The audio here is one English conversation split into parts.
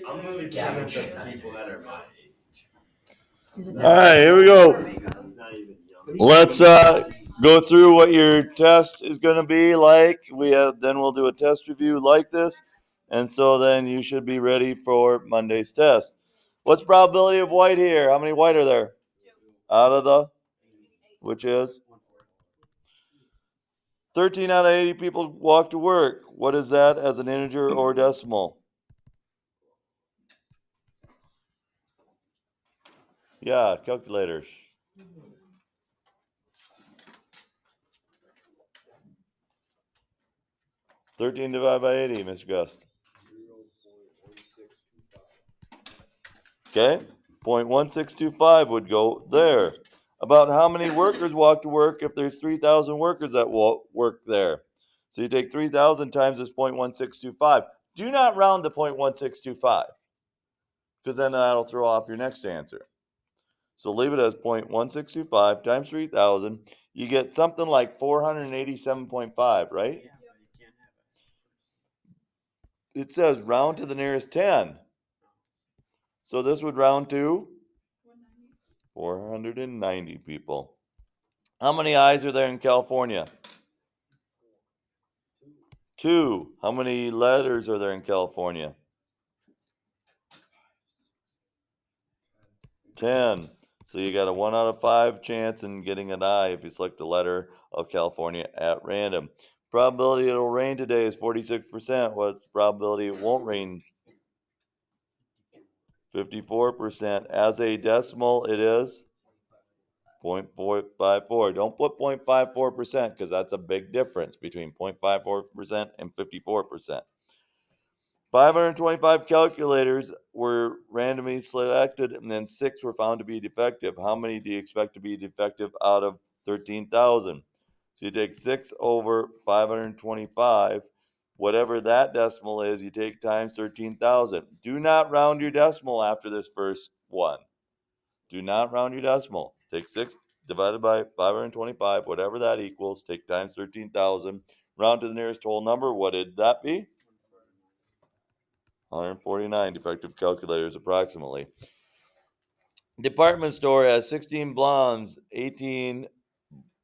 I'm really trying to people that are my age. All right, here we go. He's not even young. Let's go through what your test is going to be like. Then we'll do a test review like this, and so then you should be ready for Monday's test. What's probability of white here? How many white are there? Out of the, which is 13 out of 80 people walk to work. What is that as an integer or decimal? Yeah, calculators. 13 divided by 80, Mr. Gust. Okay, 0.1625 would go there. About how many workers walk to work if there's 3,000 workers that work there? So you take 3,000 times this 0.1625. Do not round the 0.1625 because then that'll throw off your next answer. So leave it as 0.1625 times 3,000. You get something like 487.5, right? It says round to the nearest 10. So this would round to 490 people. How many eyes are there in California? 2. How many letters are there in California? 10. So you got a 1 out of 5 chance in getting an eye if you select a letter of California at random. Probability it'll rain today is 46%. What's the probability it won't rain? 54%. As a decimal, it is 0.454. Don't put 0.54% because that's a big difference between 0.54% and 54%. 525 calculators were randomly selected, and then 6 were found to be defective. How many do you expect to be defective out of 13,000? So you take 6 over 525. Whatever that decimal is, you take times 13,000. Do not round your decimal after this first one. Do not round your decimal. Take 6 divided by 525, whatever that equals. Take times 13,000. Round to the nearest whole number. What did that be? 149 defective calculators approximately. Department store has 16 blondes, 18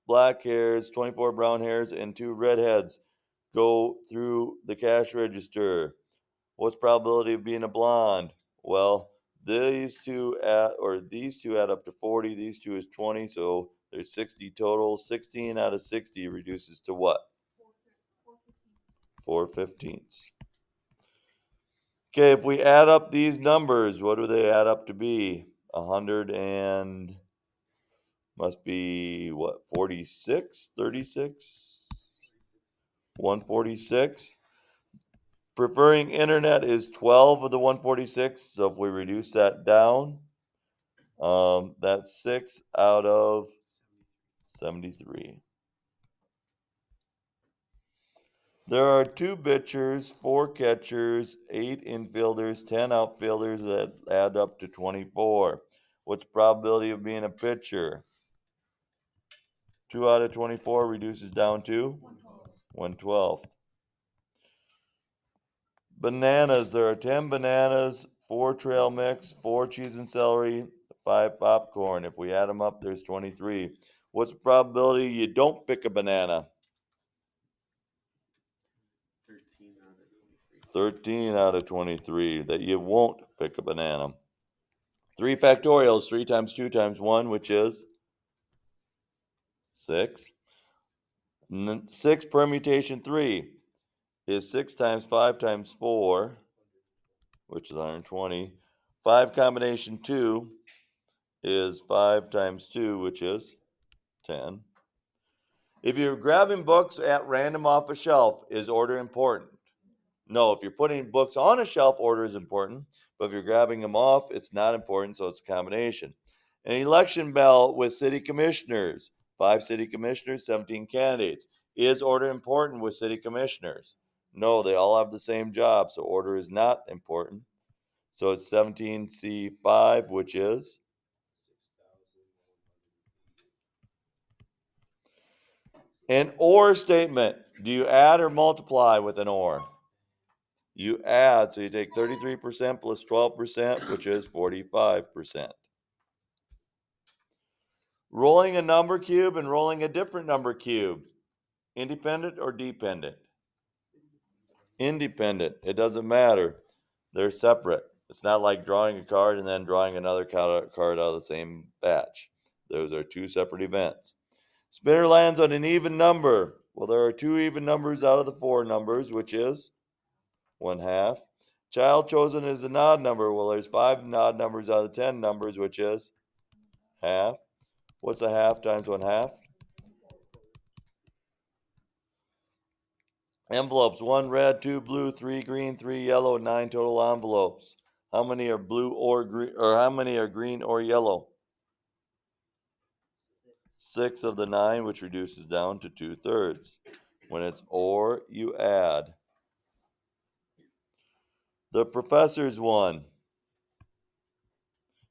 black hairs, 24 brown hairs, and 2 redheads go through the cash register. What's probability of being a blonde? Well, these two add up to 40. These two is 20, so there's 60 total. 16 out of 60 reduces to what? 4/15. Okay, if we add up these numbers, what do they add up to be? 100 and must be what? 46, 36, 146. Preferring internet is 12 of the 146. So if we reduce that down, that's 6 out of 73. There are 2 pitchers, 4 catchers, 8 infielders, 10 outfielders that add up to 24. What's the probability of being a pitcher? 2 out of 24 reduces down to 1/12. Bananas. There are 10 bananas, 4 trail mix, 4 cheese and celery, 5 popcorn. If we add them up, there's 23. What's the probability you don't pick a banana? 13 out of 23 that you won't pick a banana. 3 factorials, 3 times 2 times 1, which is 6. And then 6 permutation 3 is 6 times 5 times 4, which is 120. 5 combination 2 is 5 times 2, which is 10. If you're grabbing books at random off a shelf, is order important? No, if you're putting books on a shelf, order is important. But if you're grabbing them off, it's not important, so it's a combination. An election ballot with city commissioners, 5 city commissioners, 17 candidates. Is order important with city commissioners? No, they all have the same job, so order is not important. So it's 17C5, which is an or statement. Do you add or multiply with an or? you add, so you take 33% plus 12%, which is 45%. Rolling a number cube and rolling a different number cube. Independent or dependent? Independent. It doesn't matter. They're separate. It's not like drawing a card and then drawing another card out of the same batch. Those are two separate events. Spinner lands on an even number. Well, there are two even numbers out of the four numbers, which is 1/2. Child chosen is an odd number. Well, there's 5 odd numbers out of the 10 numbers, which is half. What's a half times 1/2? Envelopes: 1 red, 2 blue, 3 green, 3 yellow, 9 total envelopes. How many are blue or green, or how many are green or yellow? 6 of the 9, which reduces down to 2/3. When it's or, you add. The professor's one.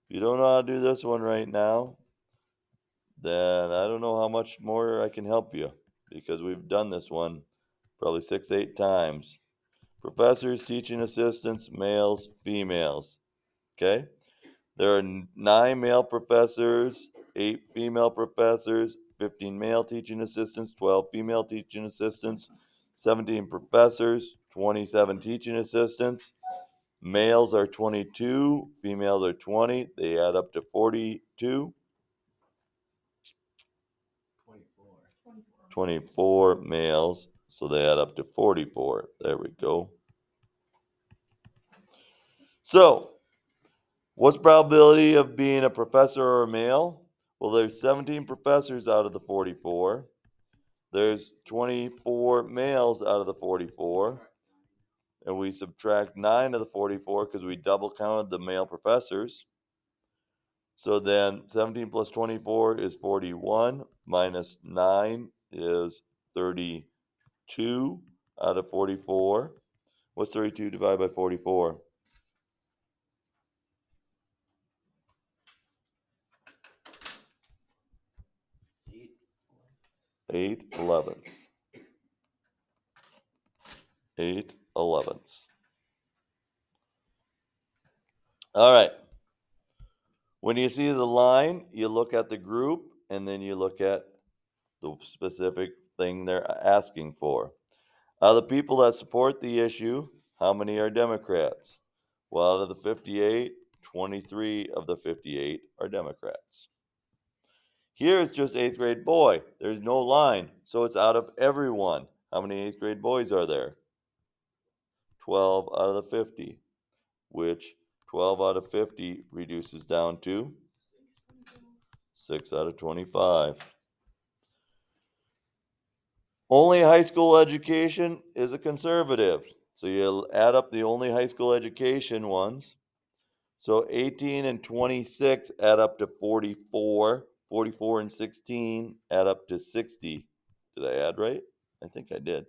If you don't know how to do this one right now, then I don't know how much more I can help you, because we've done this one probably 6, 8 times. Professors, teaching assistants, males, females. Okay? There are 9 male professors, 8 female professors, 15 male teaching assistants, 12 female teaching assistants, 17 professors, 27 teaching assistants. Males are 22, females are 20. They add up to 42. 24 males, so they add up to 44. There we go. So, what's the probability of being a professor or a male? Well, there's 17 professors out of the 44. There's 24 males out of the 44. And we subtract 9 of the 44 because we double counted the male professors. So then 17 plus 24 is 41, minus 9 is 32 out of 44. What's 32 divided by 44? 8 elevenths. 8 elevenths. All right. When you see the line, you look at the group, and then you look at the specific thing they're asking for. Out of the people that support the issue, how many are Democrats? Well, out of the 58, 23 of the 58 are Democrats. Here it's just 8th grade boy. There's no line, so it's out of everyone. How many 8th grade boys are there? 12 out of the 50, which 12 out of 50 reduces down to 6 out of 25. Only high school education is a conservative. So you'll add up the only high school education ones. So 18 and 26 add up to 44. 44 and 16 add up to 60. Did I add right? I think I did.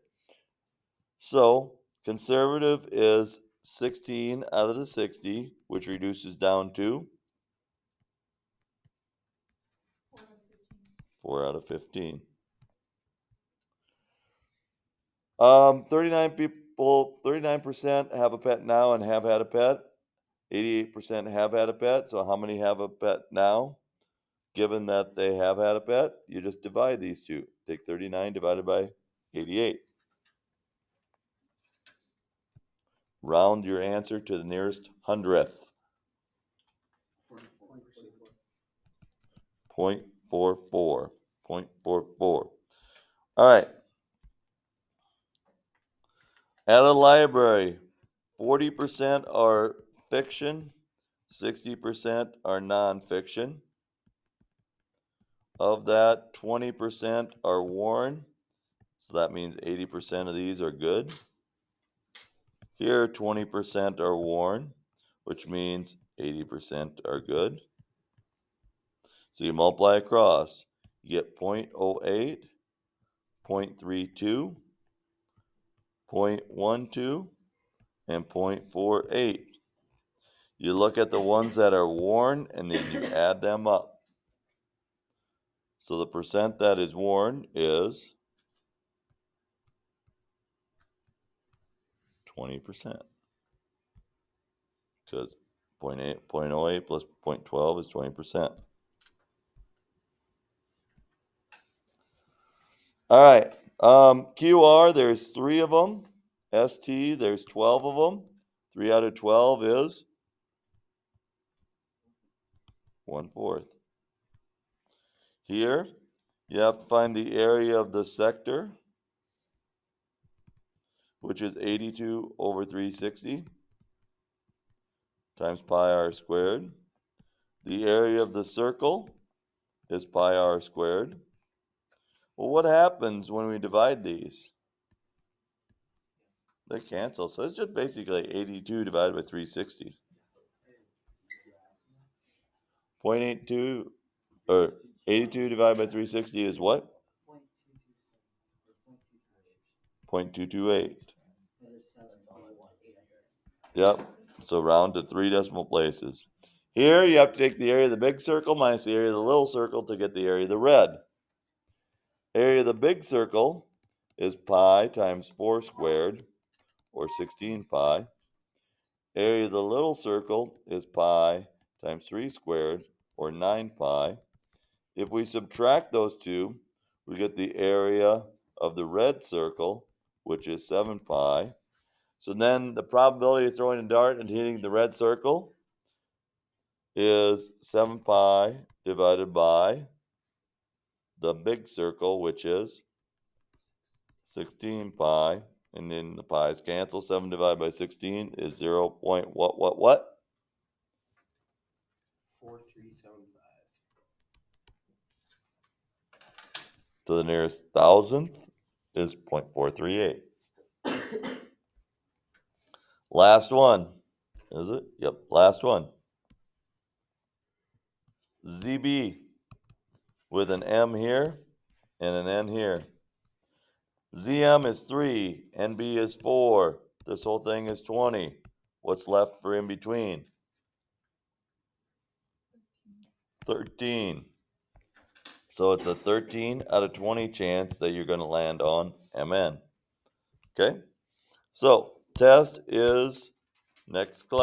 So conservative is 16 out of the 60, which reduces down to 4 out of 15. 39% have a pet now and have had a pet. 88% have had a pet. So how many have a pet now? Given that they have had a pet, you just divide these two. Take 39 divided by 88. Round your answer to the nearest hundredth. 0.44. 0.44. All right. At a library, 40% are fiction, 60% are nonfiction. Of that, 20% are worn. So that means 80% of these are good. Here, 20% are worn, which means 80% are good. So you multiply across, you get 0.08, 0.32, 0.12, and 0.48. You look at the ones that are worn, and then you add them up. So the percent that is worn is 20%. Because 0.08 plus 0.12 is 20%. All right. QR, there's 3 of them. ST, there's 12 of them. 3 out of 12 is 1/4. Here, you have to find the area of the sector, which is 82 over 360 times pi r squared. The area of the circle is pi r squared. Well, what happens when we divide these? They cancel, so it's just basically 82 divided by 360. 0.82, or 82 divided by 360 is what? 0.228. Yep, so round to 3 decimal places. Here you have to take the area of the big circle minus the area of the little circle to get the area of the red. Area of the big circle is pi times 4 squared, or 16 pi. Area of the little circle is pi times 3 squared, or 9 pi. If we subtract those two, we get the area of the red circle, which is 7 pi. So then the probability of throwing a dart and hitting the red circle is 7 pi divided by the big circle, which is 16 pi. And then the pi's cancel. 7 divided by 16 is 0. What? 4375. To the nearest thousandth is 0.438. Last one. Is it? Yep, last one. ZB with an M here and an N here. ZM is 3, NB is 4. This whole thing is 20. What's left for in between? 13. So it's a 13 out of 20 chance that you're going to land on MN. Okay? So, test is next class.